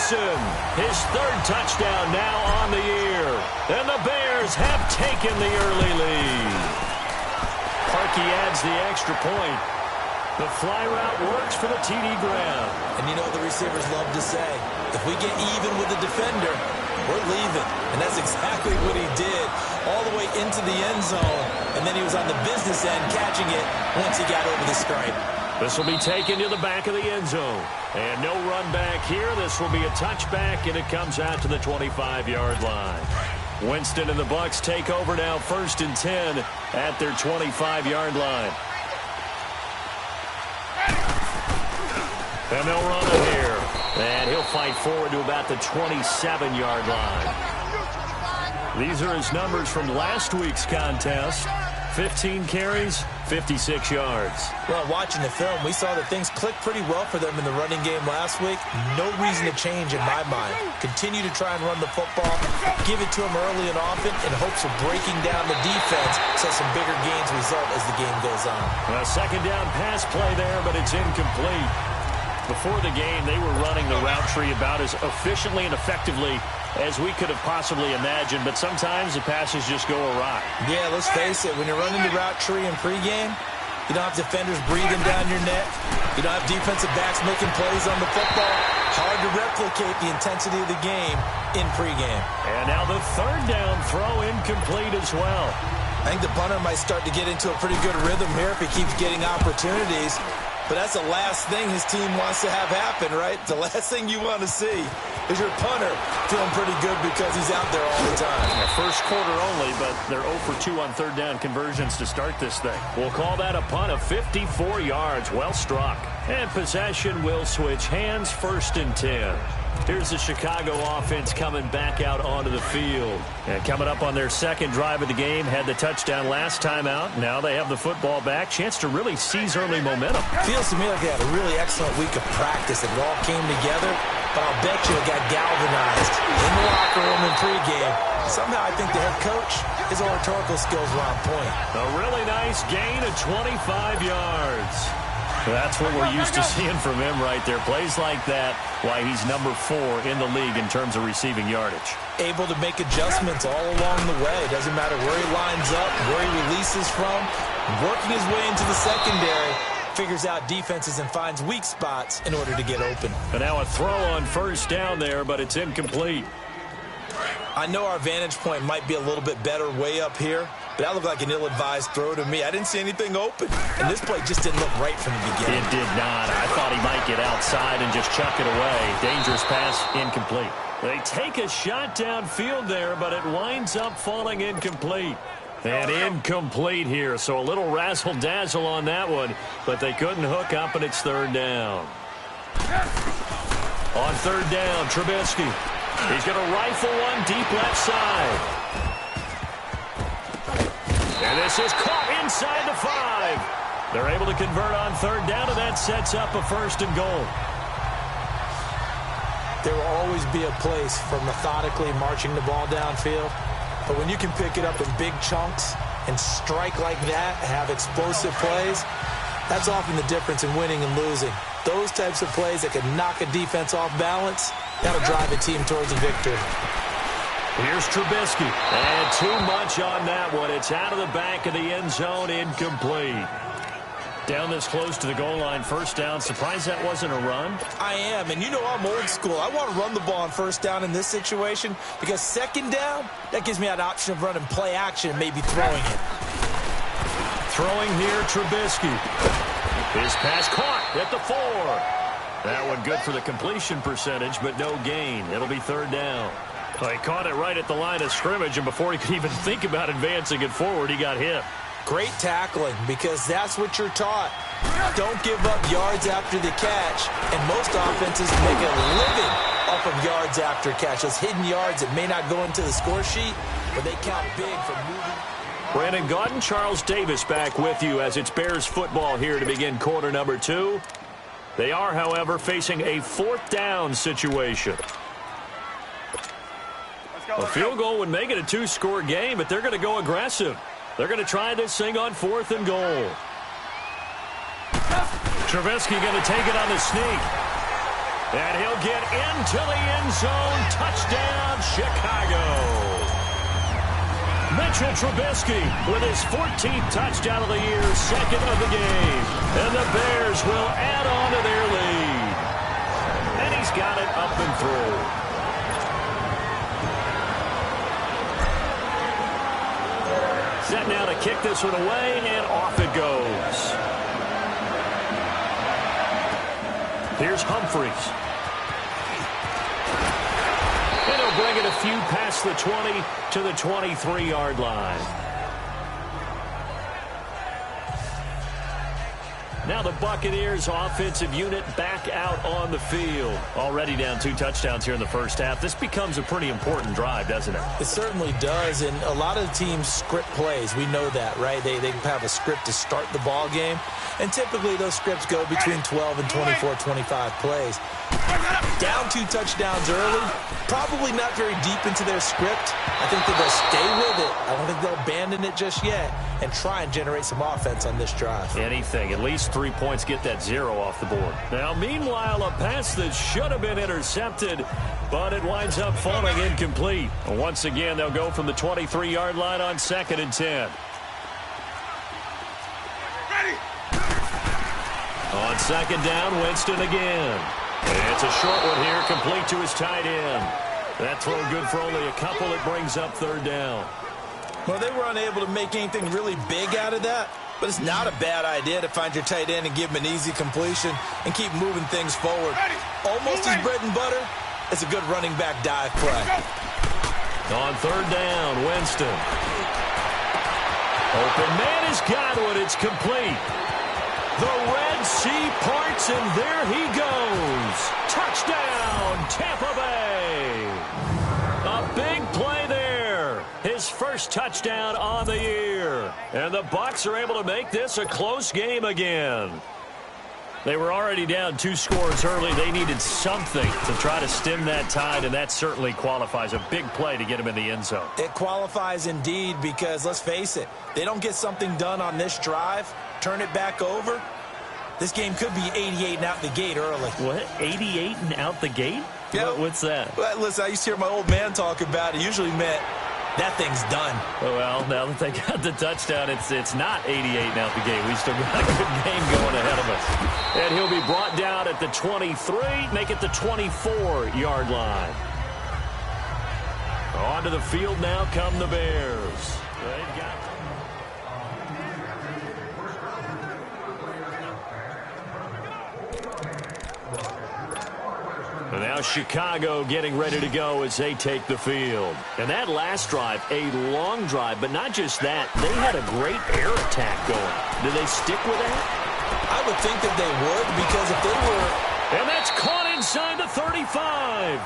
Wilson, his third touchdown now on the year. And the Bears have taken the early lead. Parkey adds the extra point. The fly route works for the TD Graham. And you know the receivers love to say, if we get even with the defender, we're leaving. And that's exactly what he did, all the way into the end zone. And then he was on the business end catching it once he got over the stripe. This will be taken to the back of the end zone. And no run back here. This will be a touchback, and it comes out to the 25-yard line. Winston and the Bucs take over now, 1st and 10 at their 25-yard line. And they'll run it here. And he'll fight forward to about the 27-yard line. These are his numbers from last week's contest. 15 carries, 56 yards. Well, watching the film, we saw that things clicked pretty well for them in the running game last week. No reason to change in my mind. Continue to try and run the football, give it to them early and often in hopes of breaking down the defense so some bigger gains result as the game goes on. A second down pass play there, but it's incomplete. Before the game, they were running the route tree about as efficiently and effectively as we could have possibly imagined, but sometimes the passes just go awry. Yeah, let's face it, when you're running the route tree in pregame, you don't have defenders breathing down your neck. You don't have defensive backs making plays on the football. Hard to replicate the intensity of the game in pregame. And now the third down throw incomplete as well. I think the punter might start to get into a pretty good rhythm here if he keeps getting opportunities. But that's the last thing his team wants to have happen, right? The last thing you want to see is your punter feeling pretty good because he's out there all the time. Yeah, first quarter only, but they're 0 for 2 on third down conversions to start this thing. We'll call that a punt of 54 yards. Well struck. And possession will switch hands, 1st and 10. Here's the Chicago offense coming back out onto the field. And coming up on their second drive of the game, had the touchdown last time out. Now they have the football back. Chance to really seize early momentum. Feels to me like they had a really excellent week of practice. It all came together, but I'll bet you it got galvanized in the locker room in pregame. Somehow I think the head coach, his oratorical skills were on point. A really nice gain of 25 yards. That's what we're used to seeing from him right there. Plays like that, why he's number 4 in the league in terms of receiving yardage. Able to make adjustments all along the way. Doesn't matter where he lines up, where he releases from. Working his way into the secondary. Figures out defenses and finds weak spots in order to get open. And now a throw on first down there, but it's incomplete. I know our vantage point might be a little bit better way up here, but that looked like an ill-advised throw to me. I didn't see anything open, and this play just didn't look right from the beginning. It did not. I thought he might get outside and just chuck it away. Dangerous pass, incomplete. They take a shot downfield there, but it winds up falling incomplete. And incomplete here, so a little razzle-dazzle on that one, but they couldn't hook up, and it's third down. On third down, Trubisky. He's going to rifle one deep left side. And this is caught inside the 5. They're able to convert on third down, and that sets up a 1st and goal. There will always be a place for methodically marching the ball downfield. But when you can pick it up in big chunks and strike like that, have explosive plays, that's often the difference in winning and losing. Those types of plays that can knock a defense off balance, that'll drive a team towards a victory. Here's Trubisky. And too much on that one. It's out of the back of the end zone, incomplete. Down this close to the goal line, first down. Surprised that wasn't a run? I am, and you know I'm old school. I want to run the ball on first down in this situation because second down, that gives me that option of running play action and maybe throwing it. Throwing here, Trubisky. His pass caught at the 4. That one good for the completion percentage, but no gain. It'll be third down. He caught it right at the line of scrimmage, and before he could even think about advancing it forward, he got hit. Great tackling, because that's what you're taught. Don't give up yards after the catch, and most offenses make a living off of yards after catch. Those hidden yards that may not go into the score sheet, but they count big for moving. Brandon Gaudin, Charles Davis back with you as it's Bears football here to begin quarter number 2. They are, however, facing a 4th down situation. A field goal would make it a 2-score game, but they're going to go aggressive. They're going to try this thing on 4th and goal. Trubisky going to take it on the sneak. And he'll get into the end zone. Touchdown, Chicago. Mitchell Trubisky with his 14th touchdown of the year, second of the game. And the Bears will add on to their lead. And he's got it up and through. Set now to kick this one away, and off it goes. Here's Humphries. And he'll bring it a few past the 20 to the 23-yard line. Now the Buccaneers offensive unit back out on the field. Already down 2 touchdowns here in the first half. This becomes a pretty important drive, doesn't it? It certainly does, and a lot of the teams script plays. We know that, right? They have a script to start the ball game, and typically those scripts go between 12 and 24, 25 plays. Down 2 touchdowns early, probably not very deep into their script. I think that they'll stay with it. I don't think they'll abandon it just yet and try and generate some offense on this drive. Anything, at least 3 points, get that 0 off the board. Now, meanwhile, a pass that should have been intercepted, but it winds up falling incomplete. Once again, they'll go from the 23-yard line on 2nd and 10. On 2nd down, Winston again. And it's a short one here, complete to his tight end. That throw good for only a couple. It brings up 3rd down. Well, they were unable to make anything really big out of that, but it's not a bad idea to find your tight end and give him an easy completion and keep moving things forward. Almost his bread and butter. It's a good running back dive play. On 3rd down, Winston. Open man has got one. It's complete. The Red Sea parts, and there he goes. Touchdown, Tampa Bay. A big play there. His first touchdown on the year. And the Bucs are able to make this a close game again. They were already down 2 scores early. They needed something to try to stem that tide, and that certainly qualifies. A big play to get him in the end zone. It qualifies indeed because, let's face it, they don't get something done on this drive, turn it back over, this game could be 88 and out the gate early. What? 88 and out the gate? Yeah. What's that? Well, listen, I used to hear my old man talk about it. It usually meant that thing's done. Well, now that they got the touchdown, it's not 88 and out the gate. We still got a good game going ahead of us. And he'll be brought down at the 23, make it the 24-yard line. Onto the field now come the Bears. They've got... And now Chicago getting ready to go as they take the field. And that last drive, a long drive, but not just that. They had a great air attack going. Do they stick with that? I would think that they would, because if they were... And that's caught inside the 35.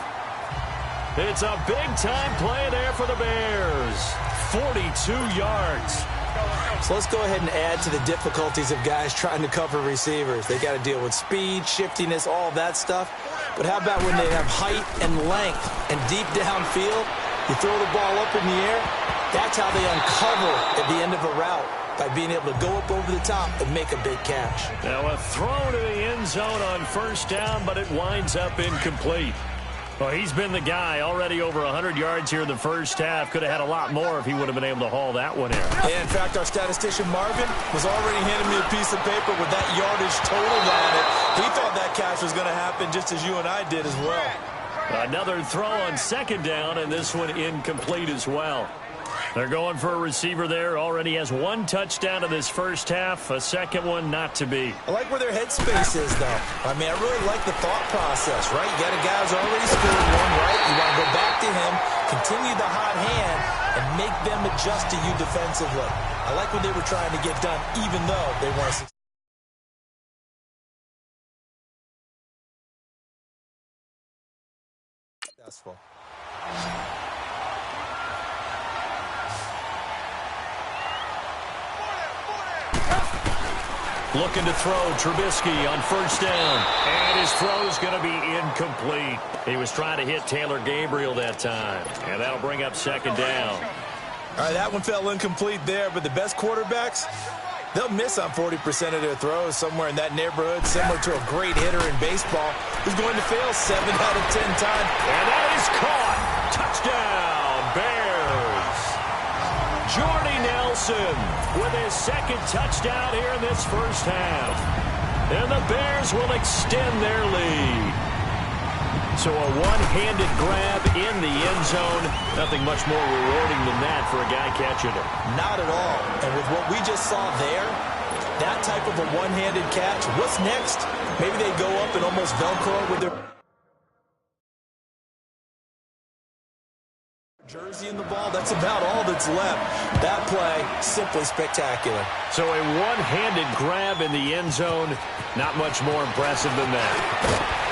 It's a big-time play there for the Bears. 42 yards. So let's go ahead and add to the difficulties of guys trying to cover receivers. They got to deal with speed, shiftiness, all that stuff. But how about when they have height and length and deep downfield? You throw the ball up in the air. That's how they uncover at the end of a route, by being able to go up over the top and make a big catch. Now a throw to the end zone on 1st down, but it winds up incomplete. Well, he's been the guy, already over 100 yards here in the first half. Could have had a lot more if he would have been able to haul that one in. Yeah, in fact, our statistician Marvin was already handing me a piece of paper with that yardage totaled on it. He thought that catch was going to happen just as you and I did as well. Another throw on 2nd down, and this one incomplete as well. They're going for a receiver there. Already has 1 touchdown in this first half. A second one not to be. I like where their headspace is, though. I mean, I really like the thought process, right? You got a guy who's already scored one, right? You want to go back to him, continue the hot hand, and make them adjust to you defensively. I like what they were trying to get done, even though they weren't successful. Looking to throw, Trubisky on 1st down. And his throw's going to be incomplete. He was trying to hit Taylor Gabriel that time. And that'll bring up 2nd down. All right, that one fell incomplete there, but the best quarterbacks, they'll miss on 40% of their throws, somewhere in that neighborhood, similar to a great hitter in baseball. who's going to fail 7 out of 10 times. And that is caught. Touchdown, Bears. Jordy Nelson with his second touchdown here in this first half. And the Bears will extend their lead. So a one-handed grab in the end zone. Nothing much more rewarding than that for a guy catching it. Not at all. And with what we just saw there, that type of a one-handed catch, what's next? Maybe they go up and almost Velcro with their jersey in the ball. That's about all that's left. That play, simply spectacular. So a one-handed grab in the end zone. Not much more impressive than that.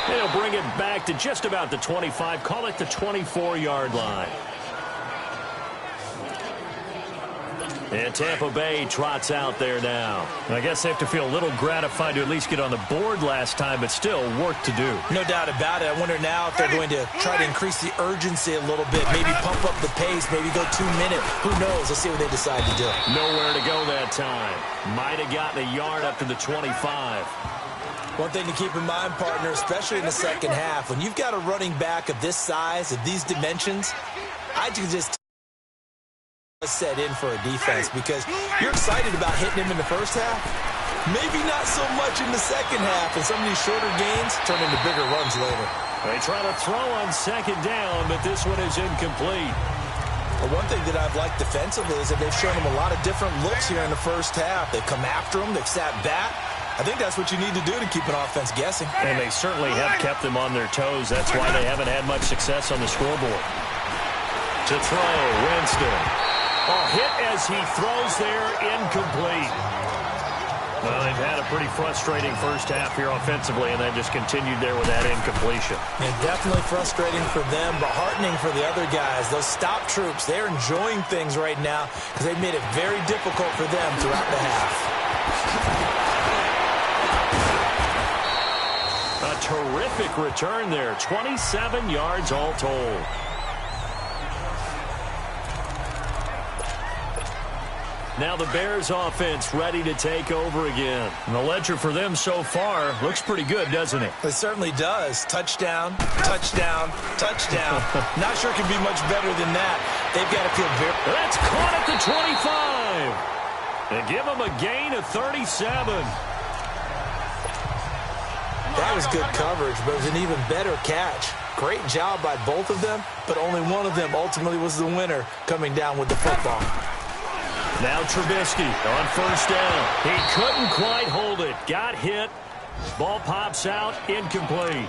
They'll bring it back to just about the 25. Call it the 24-yard line. And Tampa Bay trots out there now. I guess they have to feel a little gratified to at least get on the board last time, but still work to do. No doubt about it. I wonder now if they're going to try to increase the urgency a little bit, maybe pump up the pace, maybe go 2 minutes. Who knows? Let's see what they decide to do. Nowhere to go that time. Might have gotten a yard up to the 25. One thing to keep in mind, partner, especially in the second half, when you've got a running back of this size, of these dimensions, I can just set in for a defense because you're excited about hitting him in the first half. Maybe not so much in the second half, and some of these shorter gains turn into bigger runs later. They try to throw on second down, but this one is incomplete. Well, one thing that I've liked defensively is that they've shown him a lot of different looks here in the first half. They've come after him. They've sat back. I think that's what you need to do to keep an offense guessing. And they certainly have kept them on their toes. That's why they haven't had much success on the scoreboard. To throw, Winston. Oh, hit as he throws there, incomplete. Well, they've had a pretty frustrating first half here offensively, and they've just continued there with that incompletion. And definitely frustrating for them, but heartening for the other guys. Those stop troops, they're enjoying things right now because they've made it very difficult for them throughout the half. A terrific return there. 27 yards all told. Now the Bears offense ready to take over again. And the ledger for them so far looks pretty good, doesn't it? It certainly does. Touchdown, touchdown, touchdown. Not sure it can be much better than that. They've got to feel very... That's caught at the 25. They give them a gain of 37. That was good coverage, but it was an even better catch. Great job by both of them, but only one of them ultimately was the winner coming down with the football. Now Trubisky on first down. He couldn't quite hold it. Got hit. Ball pops out. Incomplete.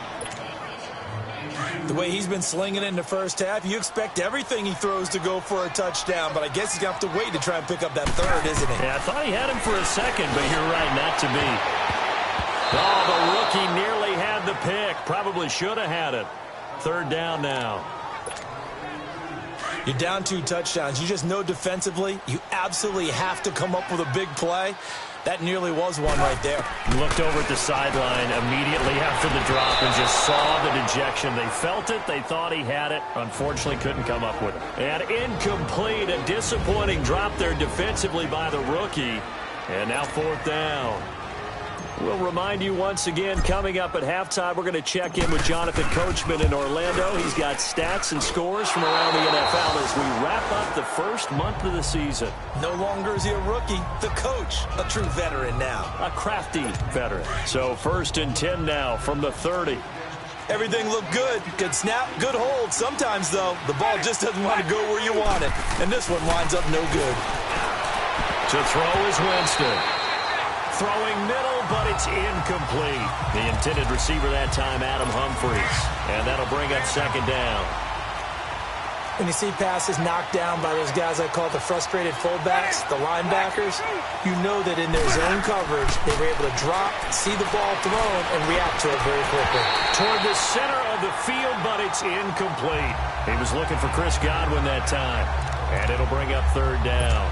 The way he's been slinging it in the first half, you expect everything he throws to go for a touchdown, but I guess he's going to have to wait to try and pick up that third, isn't he? Yeah, I thought he had him for a second, but you're right, not to be. Oh, the rookie nearly had the pick. Probably should have had it. Third down now. You're down 2 touchdowns. You just know defensively you absolutely have to come up with a big play. That nearly was one right there. Looked over at the sideline immediately after the drop and just saw the dejection. They felt it. They thought he had it. Unfortunately, couldn't come up with it. And incomplete. A disappointing drop there defensively by the rookie. And now fourth down. We'll remind you once again, coming up at halftime, we're going to check in with Jonathan Coachman in Orlando. He's got stats and scores from around the NFL as we wrap up the first month of the season. No longer is he a rookie, the coach, a true veteran now. A crafty veteran. So 1st and 10 now from the 30. Everything looked good. Good snap, good hold. Sometimes, though, the ball just doesn't want to go where you want it. And this one winds up no good. To throw is Winston. Throwing middle, but it's incomplete. The intended receiver that time, Adam Humphries. And that'll bring up second down. When you see passes knocked down by those guys I call the frustrated fullbacks, the linebackers, you know that in their zone coverage, they were able to drop, see the ball thrown, and react to it very quickly. Toward the center of the field, but it's incomplete. He was looking for Chris Godwin that time. And it'll bring up third down.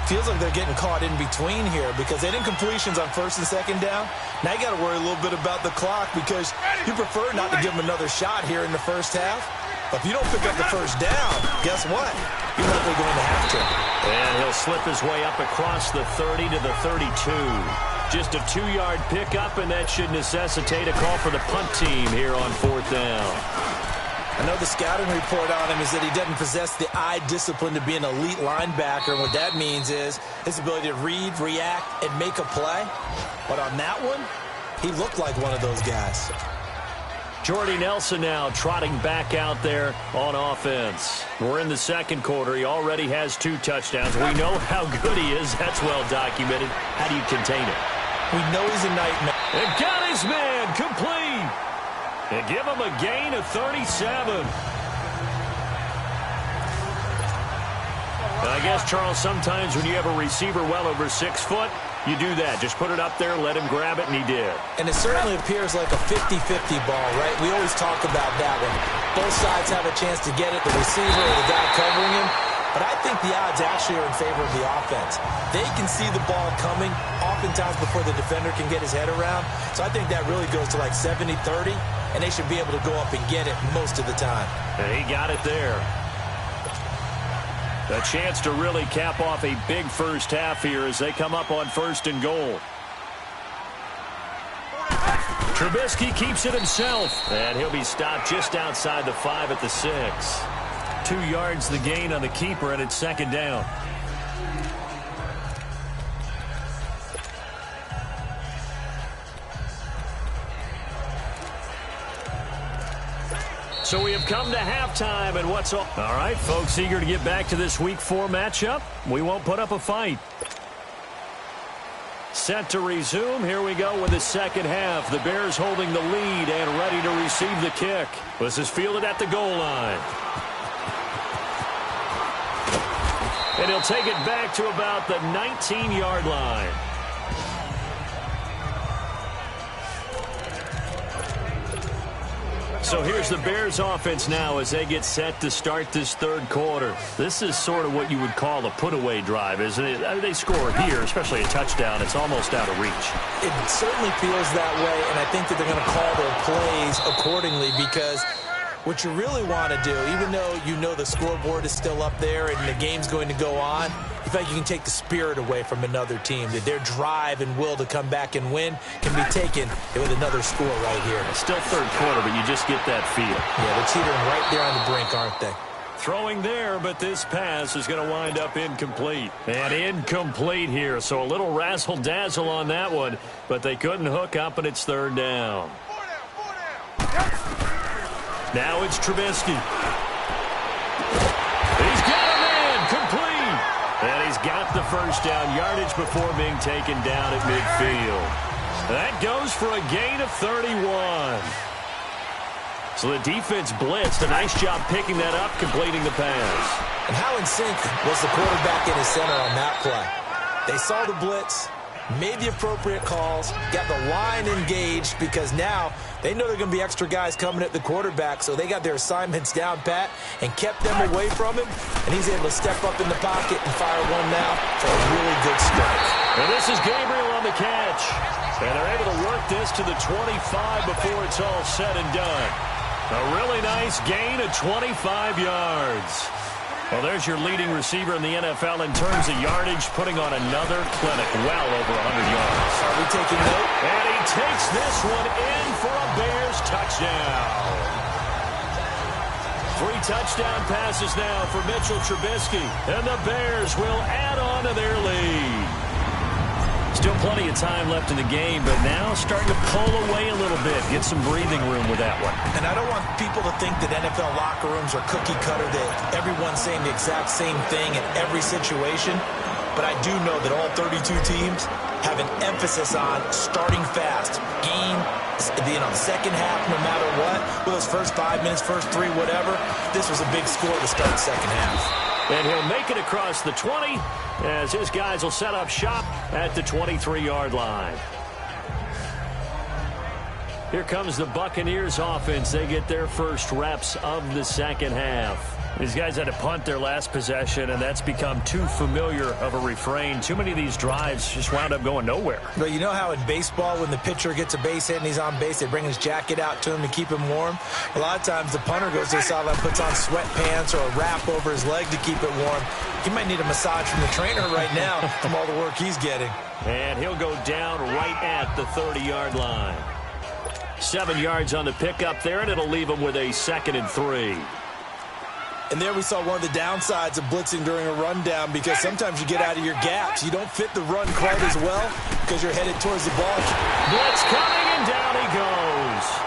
Feels like they're getting caught in between here because they did incompletions on 1st and 2nd down. Now you got to worry a little bit about the clock because you prefer not to give them another shot here in the first half. But if you don't pick up the first down, guess what? You're likely going to have to. And he'll slip his way up across the 30 to the 32. just a 2-yard pickup, and that should necessitate a call for the punt team here on 4th down. I know the scouting report on him is that he doesn't possess the eye discipline to be an elite linebacker. What that means is his ability to read, react, and make a play. But on that one, he looked like one of those guys. Jordy Nelson now trotting back out there on offense. We're in the second quarter. He already has 2 touchdowns. We know how good he is. That's well documented. How do you contain it? We know he's a nightmare. And got his man complete. And give him a gain of 37. I guess, Charles, sometimes when you have a receiver well over 6 foot, you do that. Just put it up there, let him grab it, and he did. And it certainly appears like a 50-50 ball, right? We always talk about that one. Both sides have a chance to get it, the receiver or the guy covering him. But I think the odds actually are in favor of the offense. They can see the ball coming oftentimes before the defender can get his head around. So I think that really goes to like 70-30, and they should be able to go up and get it most of the time. And he got it there. A chance to really cap off a big first half here as they come up on 1st and goal. Trubisky keeps it himself, and he'll be stopped just outside the 5 at the 6. 2 yards the gain on the keeper, and it's 2nd down. So we have come to halftime, and what's all right, folks, eager to get back to this Week 4 matchup. We won't put up a fight. Set to resume. Here we go with the second half. The Bears holding the lead and ready to receive the kick. This is fielded at the goal line. And he'll take it back to about the 19-yard line. So here's the Bears offense now as they get set to start this 3rd quarter. This is sort of what you would call a put-away drive, isn't it? I mean, they score here, especially a touchdown. It's almost out of reach. It certainly feels that way, and I think that they're going to call their plays accordingly because what you really want to do, even though you know the scoreboard is still up there and the game's going to go on, you feel like you can take the spirit away from another team, that their drive and will to come back and win can be taken with another score right here. It's still 3rd quarter, but you just get that feel. Yeah, they're teetering right there on the brink, aren't they? Throwing there, but this pass is going to wind up incomplete. And incomplete here, so a little razzle-dazzle on that one, but they couldn't hook up, and it's 3rd down. Now it's Trubisky. He's got a man complete. And he's got the first down yardage before being taken down at midfield. That goes for a gain of 31. So the defense blitzed. A nice job picking that up, completing the pass. And how in sync was the quarterback in his center on that play? They saw the blitz, made the appropriate calls, got the line engaged because now they know they're going to be extra guys coming at the quarterback, so they got their assignments down pat and kept them away from him, and he's able to step up in the pocket and fire one now for a really good strike. And this is Gabriel on the catch. And they're able to work this to the 25 before it's all said and done. A really nice gain of 25 yards. Well, there's your leading receiver in the NFL in terms of yardage, putting on another clinic, well over 100 yards. Are we taking note? And he takes this one in for a Bears touchdown. 3 touchdown passes now for Mitchell Trubisky, and the Bears will add on to their lead. Still plenty of time left in the game, but now starting to pull away a little bit, get some breathing room with that one. And I don't want people to think that NFL locker rooms are cookie cutter, that everyone's saying the exact same thing in every situation. But I do know that all 32 teams have an emphasis on starting fast. Game, second half, no matter what. Well, those first 5 minutes, first 3, whatever. This was a big score to start the second half. And he'll make it across the 20 as his guys will set up shop at the 23-yard line. Here comes the Buccaneers offense. They get their first reps of the second half. These guys had to punt their last possession, and that's become too familiar of a refrain. Too many of these drives just wound up going nowhere. But you know how in baseball, when the pitcher gets a base hit and he's on base, they bring his jacket out to him to keep him warm? A lot of times the punter goes to the sideline, puts on sweatpants or a wrap over his leg to keep it warm. He might need a massage from the trainer right now from all the work he's getting. And he'll go down right at the 30-yard line. 7 yards on the pickup there, and it'll leave him with a 2nd and 3. And there we saw one of the downsides of blitzing during a rundown, because sometimes you get out of your gaps. You don't fit the run quite as well because you're headed towards the ball. Blitz coming, and down he goes.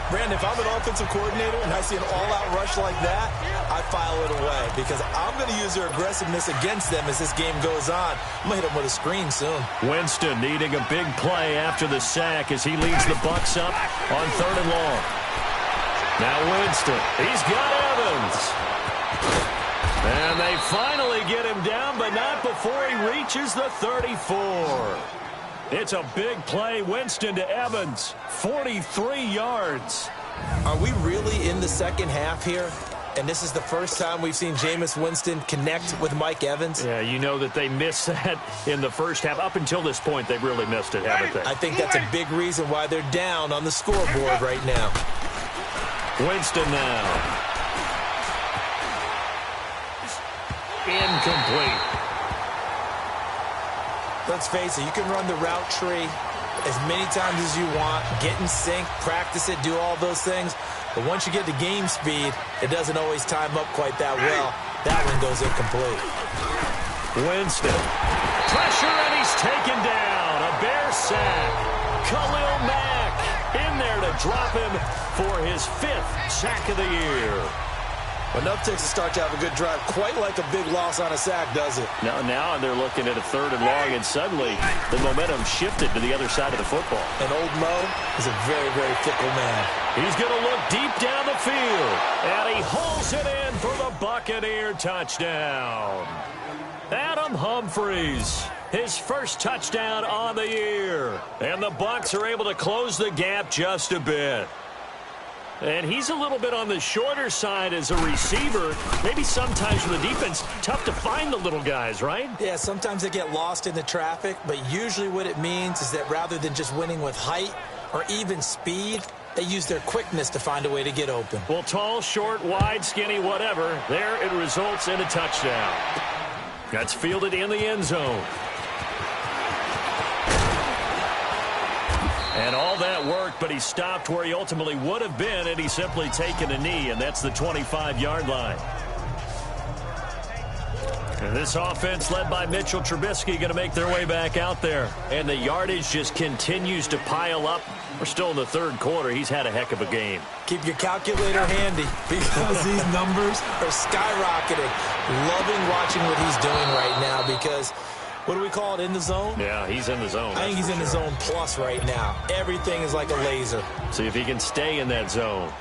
Brandon, if I'm an offensive coordinator and I see an all-out rush like that, I file it away because I'm going to use their aggressiveness against them as this game goes on. I'm going to hit them with a screen soon. Winston needing a big play after the sack as he leads the Bucs up on 3rd and long. Now Winston, he's got Evans. And they finally get him down, but not before he reaches the 34. It's a big play. Winston to Evans, 43 yards. Are we really in the second half here? And this is the first time we've seen Jameis Winston connect with Mike Evans? Yeah, you know that they missed that in the first half. Up until this point, they've really missed it, haven't they? I think that's a big reason why they're down on the scoreboard right now. Winston now. Incomplete. Let's face it, you can run the route tree as many times as you want, get in sync, practice it, do all those things. But once you get to game speed, it doesn't always time up quite that well. That one goes incomplete. Winston. Pressure, and he's taken down. A Bear sack. Khalil Mack in there to drop him for his 5th sack of the year. Enough takes to start to have a good drive. Quite like a big loss on a sack, does it? Now they're looking at a 3rd and long, and suddenly the momentum shifted to the other side of the football. And old Mo is a very, very fickle man. He's going to look deep down the field, and he hauls it in for the Buccaneer touchdown. Adam Humphries, his first touchdown on the year. And the Bucs are able to close the gap just a bit. And he's a little bit on the shorter side as a receiver. Maybe sometimes for the defense, tough to find the little guys, right? Yeah, sometimes they get lost in the traffic, but usually what it means is that rather than just winning with height or even speed, they use their quickness to find a way to get open. Well, tall, short, wide, skinny, whatever, there it results in a touchdown. That's fielded in the end zone. And all that worked, but he stopped where he ultimately would have been had he simply taken a knee, and that's the 25-yard line. And this offense led by Mitchell Trubisky going to make their way back out there. And the yardage just continues to pile up. We're still in the 3rd quarter. He's had a heck of a game. Keep your calculator handy because these numbers are skyrocketing. Loving watching what he's doing right now because... what do we call it, in the zone? Yeah, he's in the zone. I think he's in the zone plus right now. Everything is like a laser. See if he can stay in that zone.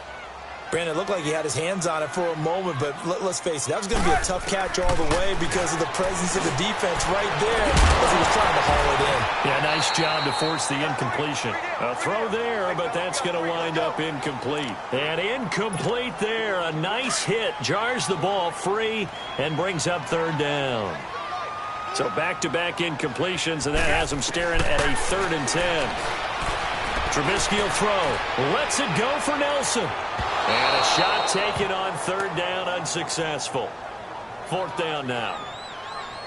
Brandon, it looked like he had his hands on it for a moment, but let's face it, that was going to be a tough catch all the way because of the presence of the defense right there as he was trying to haul it in. Yeah, nice job to force the incompletion. A throw there, but that's going to wind up incomplete. And incomplete there. A nice hit. Jars the ball free and brings up 3rd down. So back-to-back incompletions, and that has him staring at a 3rd and 10. Trubisky will throw. Lets it go for Nelson. And a shot taken on 3rd down, unsuccessful. 4th down now.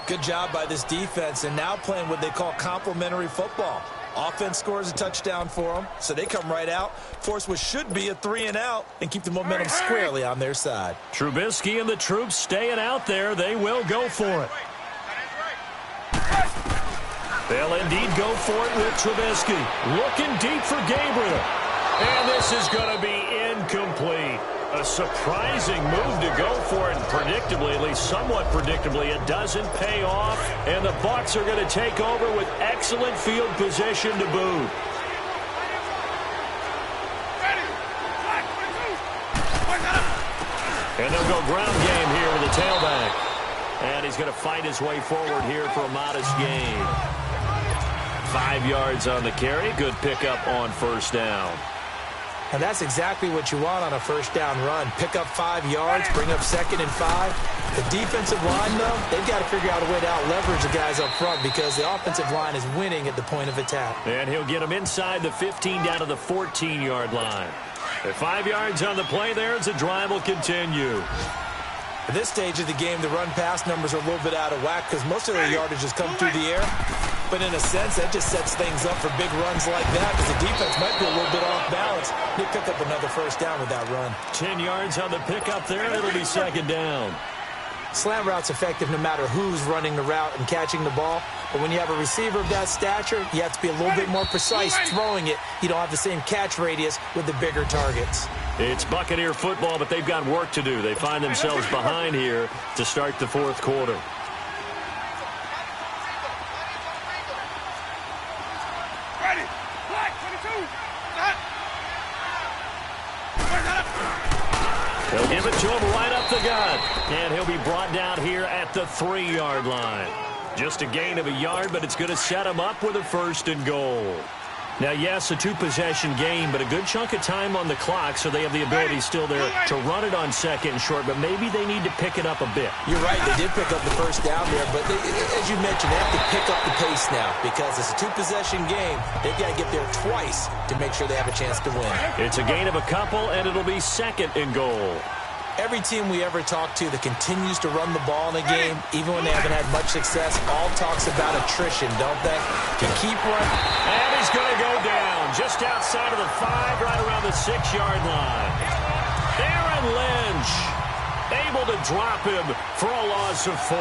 Good job by this defense, and now playing what they call complementary football. Offense scores a touchdown for them, so they come right out, force what should be a 3-and-out, and keep the momentum squarely on their side. Trubisky and the troops staying out there. They will go for it. They'll indeed go for it with Trubisky. Looking deep for Gabriel. And this is going to be incomplete. A surprising move to go for it. And predictably, at least somewhat predictably, it doesn't pay off. And the Bucs are going to take over with excellent field position to boot. And they'll go ground game here with the tailback. And he's going to fight his way forward here for a modest gain. 5 yards on the carry. Good pickup on first down. And that's exactly what you want on a first down run. Pick up 5 yards, bring up 2nd and 5. The defensive line, though, they've got to figure out a way to out-leverage the guys up front because the offensive line is winning at the point of attack. And he'll get them inside the 15 down to the 14-yard line. At 5 yards on the play there as the drive will continue. At this stage of the game, the run-pass numbers are a little bit out of whack because most of their yardage has come through the air. But in a sense, that just sets things up for big runs like that because the defense might be a little bit off balance. They pick up another first down with that run. 10 yards on the pickup there, and it'll be 2nd down. Slant route's effective no matter who's running the route and catching the ball. But when you have a receiver of that stature, you have to be a little bit more precise throwing it. You don't have the same catch radius with the bigger targets. It's Buccaneer football, but they've got work to do. They find themselves behind here to start the 4th quarter. They'll give it to him right up the gut. And he'll be brought down here at the 3-yard line. Just a gain of a yard, but it's going to set him up with a 1st and goal. Now, yes, a 2-possession game, but a good chunk of time on the clock, so they have the ability still there to run it on 2nd and short, but maybe they need to pick it up a bit. You're right. They did pick up the first down there, but as you mentioned, they have to pick up the pace now because it's a 2-possession game. They've got to get there twice to make sure they have a chance to win. It's a gain of a couple, and it'll be 2nd and goal. Every team we ever talk to that continues to run the ball in a game, even when they haven't had much success, all talks about attrition, don't they? To keep running. And he's going to go down just outside of the 5, right around the 6-yard line. Aaron Lynch able to drop him for a loss of 4.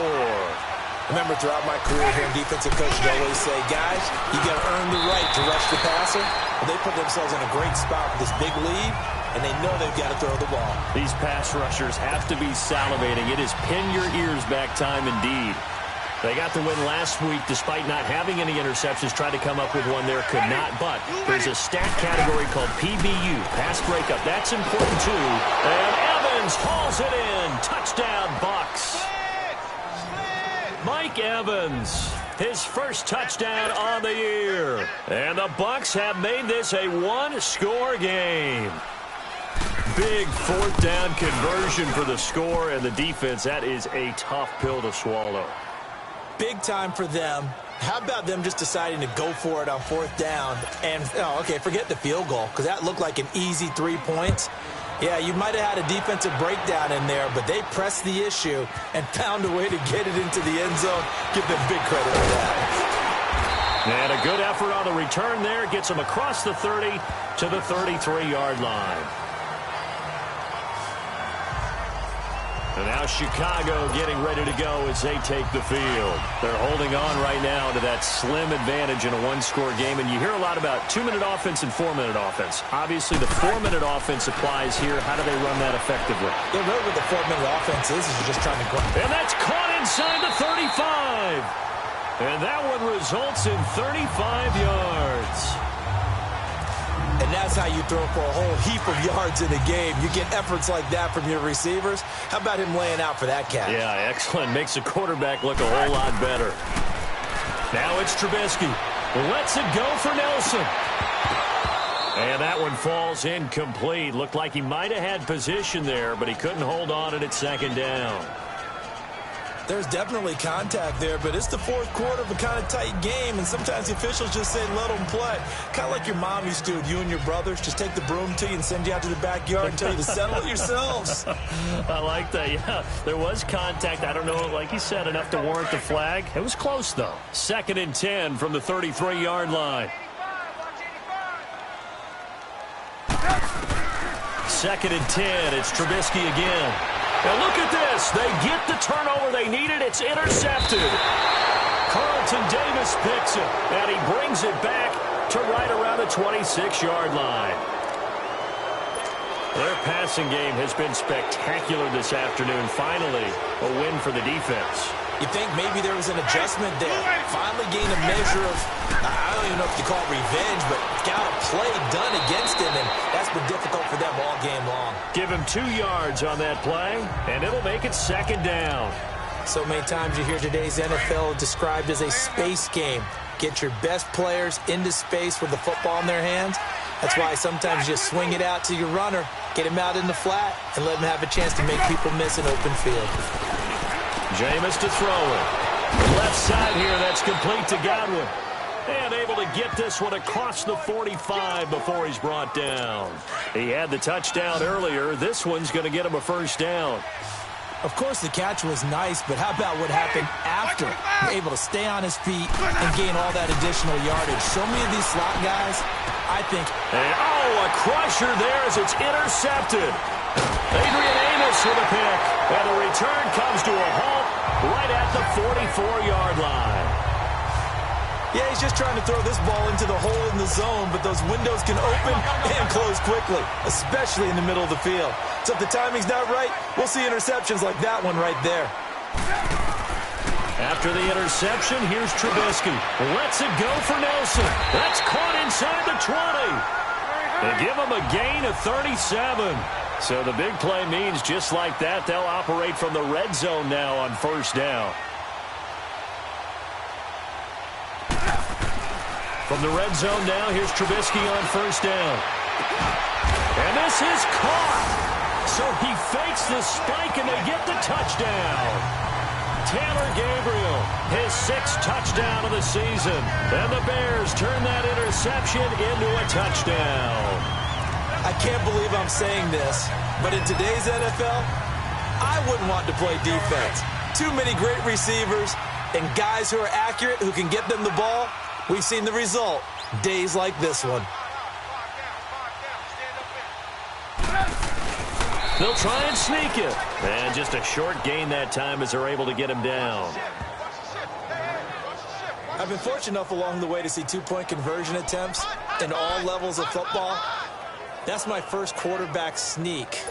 Remember, throughout my career here in defensive coaching, I always say, guys, you got to earn the right to rush the passer. And they put themselves in a great spot with this big lead, and they know they've got to throw the ball. These pass rushers have to be salivating. It is pin your ears back time indeed. They got the win last week despite not having any interceptions. Tried to come up with one there, could not. But there's a stat category called PBU, pass breakup. That's important too. And Evans hauls it in. Touchdown, Bucks. Mike Evans, his first touchdown on the year. And the Bucks have made this a 1-score game. Big 4th down conversion for the score, and the defense, that is a tough pill to swallow. Big time for them. How about them just deciding to go for it on 4th down? And, okay, forget the field goal, because that looked like an easy 3 points. Yeah, you might have had a defensive breakdown in there, but they pressed the issue and found a way to get it into the end zone. Give them big credit for that. And a good effort on the return there. Gets them across the 30 to the 33-yard line. And now Chicago getting ready to go as they take the field. They're holding on right now to that slim advantage in a 1-score game. And you hear a lot about 2-minute offense and 4-minute offense. Obviously, the 4-minute offense applies here. How do they run that effectively? Yeah, really what the 4-minute offense is you're just trying to go. And that's caught inside the 35. And that one results in 35 yards. And that's how you throw for a whole heap of yards in a game. You get efforts like that from your receivers. How about him laying out for that catch? Yeah, excellent. Makes the quarterback look a whole lot better. Now it's Trubisky. Lets it go for Nelson. And that one falls incomplete. Looked like he might have had position there, but he couldn't hold on and it's 2nd down. There's definitely contact there, but it's the 4th quarter of a kind of tight game, and sometimes the officials just say, let them play. Kind of like your mom used to do with you and your brothers. Just take the broom to you and send you out to the backyard and tell you to settle it yourselves. I like that, yeah. There was contact. I don't know, like you said, enough to warrant the flag. It was close, though. 2nd and 10 from the 33-yard line. 2nd and 10. It's Trubisky again. Now look at this. They get the turnover they needed. It's intercepted. Carlton Davis picks it, and he brings it back to right around the 26-yard line. Their passing game has been spectacular this afternoon. Finally, a win for the defense. You think maybe there was an adjustment there. Finally gained a measure of, I don't even know if you call it revenge, but got a play done against him, and that's been difficult for them all game long. Give him 2 yards on that play, and it'll make it 2nd down. So many times you hear today's NFL described as a space game. Get your best players into space with the football in their hands. That's why sometimes you just swing it out to your runner, get him out in the flat, and let him have a chance to make people miss an open field. Jameis to throw it. Left side here, that's complete to Godwin. And able to get this one across the 45 before he's brought down. He had the touchdown earlier. This one's going to get him a first down. Of course, the catch was nice, but how about what happened after? You're able to stay on his feet and gain all that additional yardage. So many of these slot guys, I think. And, a crusher there as it's intercepted. Adrian Amos with a pick. And the return comes to a halt right at the 44-yard line. Yeah, he's just trying to throw this ball into the hole in the zone, but those windows can open and close quickly, especially in the middle of the field. So if the timing's not right, we'll see interceptions like that one right there. After the interception, here's Trubisky. Lets it go for Nelson. That's caught inside the 20. They give him a gain of 37. So the big play means just like that, they'll operate from the red zone now on first down. From the red zone now, here's Trubisky on first down. And this is caught. So he fakes the spike, and they get the touchdown. Taylor Gabriel, his 6th touchdown of the season. And the Bears turn that interception into a touchdown. I can't believe I'm saying this, but in today's NFL, I wouldn't want to play defense. Too many great receivers and guys who are accurate, who can get them the ball. We've seen the result, days like this one. They'll try and sneak it. And just a short gain that time as they're able to get him down. I've been fortunate enough along the way to see two-point conversion attempts in all levels of football. That's my first quarterback sneak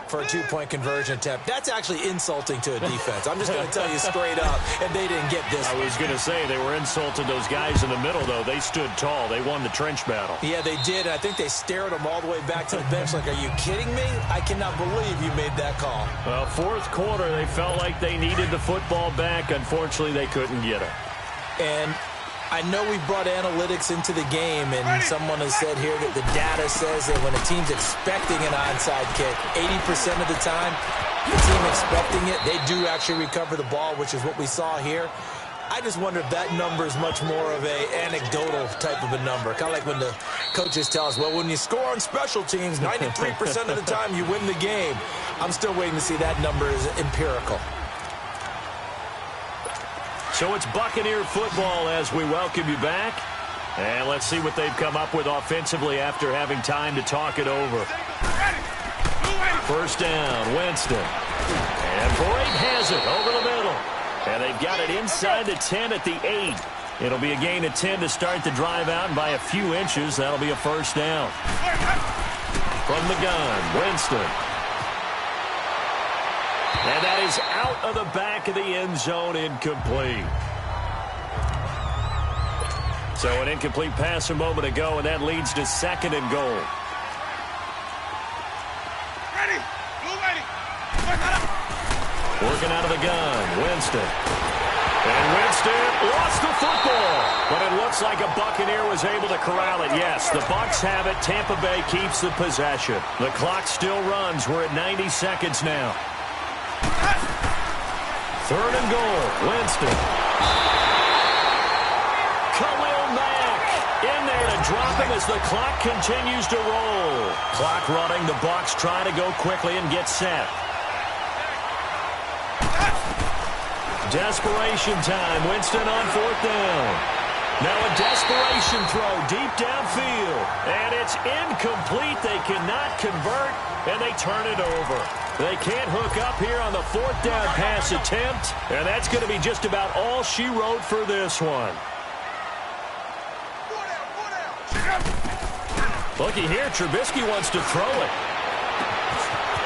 for a two-point conversion attempt. That's actually insulting to a defense. I'm just going to tell you straight up, and they didn't get this. I was going to say they were insulting those guys in the middle, though. They stood tall. They won the trench battle. Yeah, they did. I think they stared them all the way back to the bench like, are you kidding me? I cannot believe you made that call. Well, fourth quarter, they felt like they needed the football back. Unfortunately, they couldn't get it. And I know we brought analytics into the game, and someone has said here that the data says that when a team's expecting an onside kick, 80% of the time, the team expecting it, they do actually recover the ball, which is what we saw here. I just wonder if that number is much more of a anecdotal type of a number. Kind of like when the coaches tell us, well, when you score on special teams, 93% of the time you win the game. I'm still waiting to see that number is empirical. So it's Buccaneer football as we welcome you back. And let's see what they've come up with offensively after having time to talk it over. First down, Winston. And Boyd has it over the middle. And they've got it inside the 10 at the 8. It'll be a gain of 10 to start the drive out, and by a few inches, that'll be a first down. From the gun, Winston. And that is out of the back of the end zone, incomplete. So an incomplete pass a moment ago, and that leads to 2nd and goal. Ready. Working out of the gun, Winston. And Winston lost the football. But it looks like a Buccaneer was able to corral it. Yes, the Bucs have it. Tampa Bay keeps the possession. The clock still runs. We're at 90 seconds now. 3rd and goal, Winston. Khalil Mack in there to drop him as the clock continues to roll. Clock running, the Bucs trying to go quickly and get set. Desperation time, Winston on 4th down. Now a desperation throw deep downfield. And it's incomplete. They cannot convert, and they turn it over. They can't hook up here on the 4th down pass attempt, and that's going to be just about all she wrote for this one. Looky here, Trubisky wants to throw it.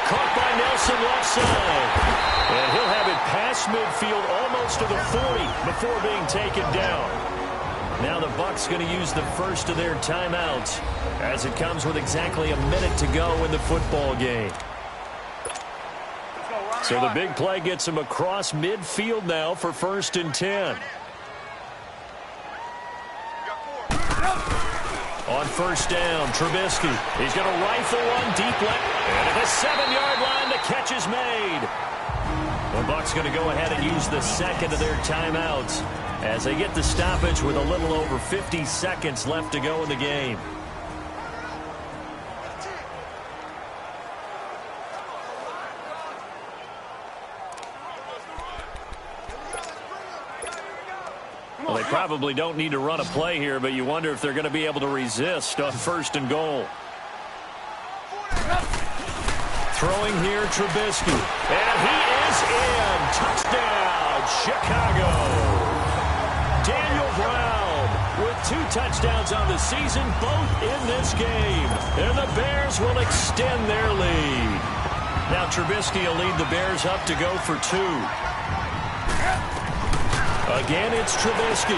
Caught by Nelson left side. And he'll have it past midfield almost to the 40 before being taken down. Now the Bucs going to use the first of their timeouts as it comes with exactly a minute to go in the football game. So the big play gets him across midfield now for 1st and 10. On first down, Trubisky. He's going to rifle one deep left. And at the 7-yard line, the catch is made. The Bucs going to go ahead and use the second of their timeouts as they get the stoppage with a little over 50 seconds left to go in the game. Well, they probably don't need to run a play here, but you wonder if they're going to be able to resist on first and goal. Throwing here, Trubisky. And he is in. Touchdown, Chicago. Daniel Brown with 2 touchdowns on the season, both in this game. And the Bears will extend their lead. Now Trubisky will lead the Bears up to go for 2. Again, it's Trubisky.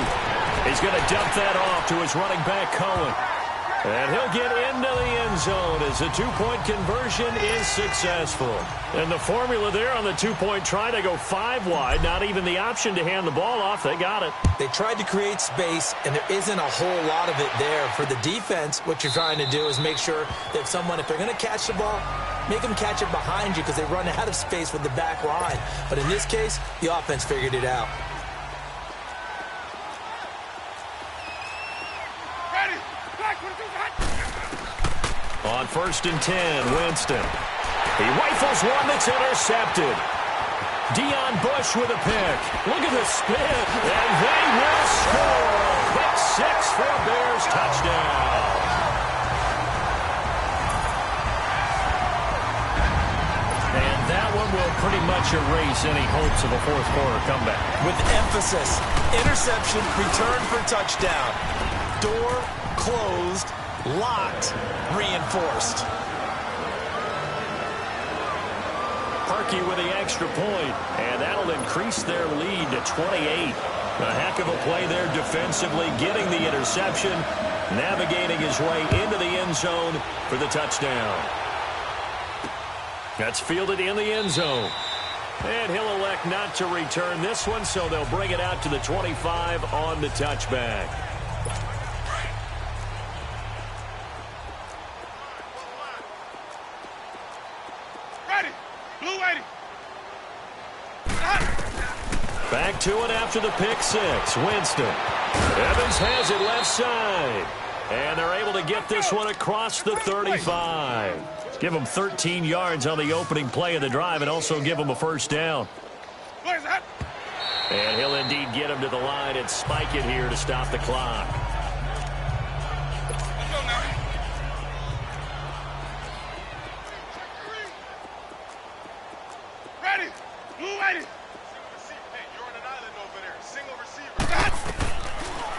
He's going to dump that off to his running back, Cohen. And he'll get into the end zone as the 2-point conversion is successful. And the formula there on the 2-point try, they go 5 wide. Not even the option to hand the ball off. They got it. They tried to create space, and there isn't a whole lot of it there. For the defense, what you're trying to do is make sure that if they're going to catch the ball, make them catch it behind you because they run out of space with the back line. But in this case, the offense figured it out. On first and 10, Winston. He rifles one that's intercepted. Deion Bush with a pick. Look at the spin. And they will score. Pick 6 for a Bears touchdown. And that one will pretty much erase any hopes of a fourth-quarter comeback. With emphasis, interception, return for touchdown. Door closed, locked, reinforced. Parkey with the extra point, and that'll increase their lead to 28. A heck of a play there defensively, getting the interception, navigating his way into the end zone for the touchdown. That's fielded in the end zone. And he'll elect not to return this one, so they'll bring it out to the 25 on the touchback. Back to it after the pick 6. Winston. Evans has it left side. And they're able to get this one across the 35. Give them 13 yards on the opening play of the drive and also give them a first down. And he'll indeed get him to the line and spike it here to stop the clock.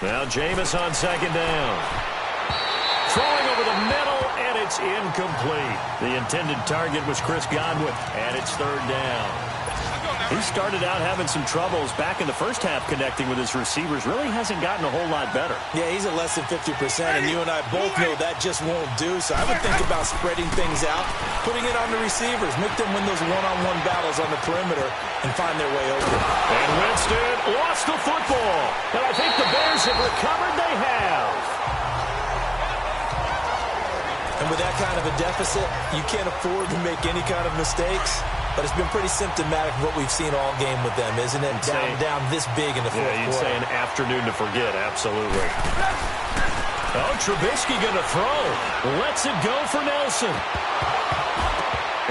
Now Jameis on second down. Throwing over the middle, and it's incomplete. The intended target was Chris Godwin, and it's third down. He started out having some troubles back in the first half connecting with his receivers. Really hasn't gotten a whole lot better. Yeah, he's at less than 50%, and you and I both know that just won't do. So I would think about spreading things out, putting it on the receivers, make them win those one-on-one battles on the perimeter, and find their way open. And Winston lost the football. And I think the Bears have recovered. They have. And with that kind of a deficit, you can't afford to make any kind of mistakes. But it's been pretty symptomatic of what we've seen all game with them, isn't it? Down this big in the fourth quarter. Yeah, you'd say an afternoon to forget, absolutely. Oh, Trubisky going to throw. Lets it go for Nelson.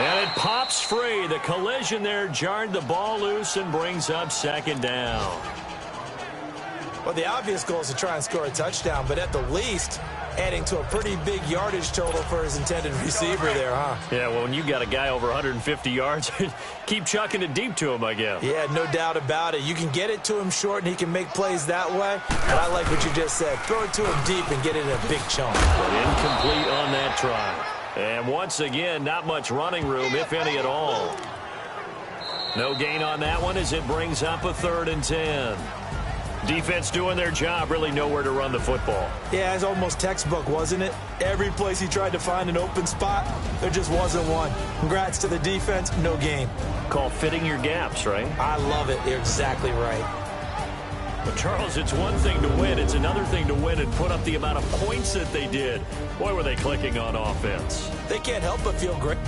And it pops free. The collision there jarred the ball loose and brings up second down. Well, the obvious goal is to try and score a touchdown, but at the least, adding to a pretty big yardage total for his intended receiver there, huh? Yeah, well, when you got a guy over 150 yards, keep chucking it deep to him, I guess. Yeah, no doubt about it. You can get it to him short, and he can make plays that way. But I like what you just said. Throw it to him deep and get it in a big chunk. But incomplete on that try. And once again, not much running room, if any at all. No gain on that one as it brings up a 3rd and 10. Defense doing their job, really nowhere to run the football. Yeah, it's almost textbook, wasn't it? Every place he tried to find an open spot, there just wasn't one. Congrats to the defense, no gain. Call fitting your gaps, right? I love it. You're exactly right. Well, Charles, it's one thing to win. It's another thing to win and put up the amount of points that they did. Boy, were they clicking on offense. They can't help but feel great.